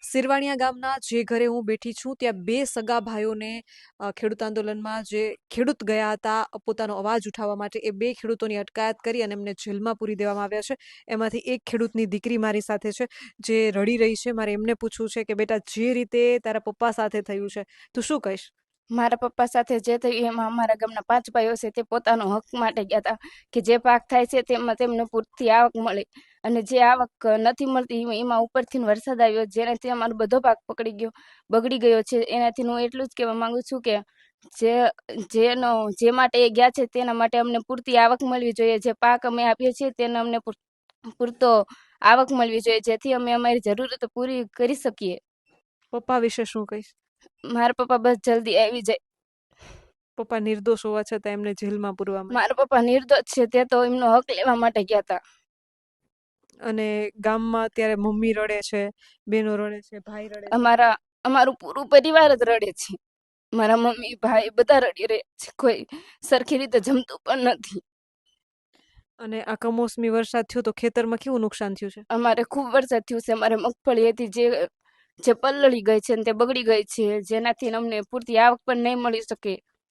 સિરવાણિયા ગામના જે ઘરે હું બેઠી છું ત્યાં બે સગા ભાઈઓને ખેડૂત આંદોલનમાં જે ખેડૂત ગયા હતા પોતાનો અવાજ ઉઠાવવા માટે એ બે ખેડૂતોની અટકાયત કરી અને એમને જેલમાં પૂરી દેવામાં આવ્યા છે. એમાંથી એક ખેડૂતની દીકરી મારી સાથે છે જે રડી રહી છે. મારે એમને પૂછવું છે કે બેટા જે રીતે તારા પપ્પા સાથે થયું છે તું શું કહીશ? મારા પપ્પા સાથે જે થયું એમાં અમારા ગામના 5 ભાઈઓ છે તે પોતાનો હક માટે ગયા હતા કે જે પાક થાય છે તેમાં તેમને પૂરતી આવક મળે, અને જે આવક નથી મળતી એમાં ઉપરથી વરસાદ આવ્યો જેનાથી અમારો બધો પાક બગડી ગયો છે. એનાથી હું એટલું જ કહેવા માંગુ છું કે જે જે માટે એ ગયા છે તેના માટે અમને પૂરતી આવક મળવી જોઈએ. જે પાક અમે આપીએ છીએ તેને અમને પૂરતો આવક મળવી જોઈએ જેથી અમે અમારી જરૂરતો પૂરી કરી શકીએ. પપ્પા વિશે શું કહીશ? મારા પપ્પા બસ જલ્દી આવી જાય. પપ્પા નિર્દોષ હોવા છતાં એમને જેલમાં પૂરવામાં મારા પપ્પા નિર્દોષ છે, તે તો એમનો હક લેવા માટે ગયા હતા. અને ગામમાં અત્યારે મમ્મી રડે છે, બેનો રડે છે, ભાઈ રડે છે. અમારું પૂરું પરિવાર જ રડે છે. મારા મમ્મી ભાઈ બધા રડી રહ્યા છે, કોઈ સરખી રીતે જમતું પણ નથી. અને આ કમોસમી વરસાદ થયો તો ખેતરમાં કેવું નુકસાન થયું છે? અમારે ખૂબ વરસાદ થયું છે. અમારે મગફળી હતી જે પલળી ગઈ છે ને તે બગડી ગઈ છે, જેનાથી અમને પૂરતી આવક પણ નહીં મળી શકે.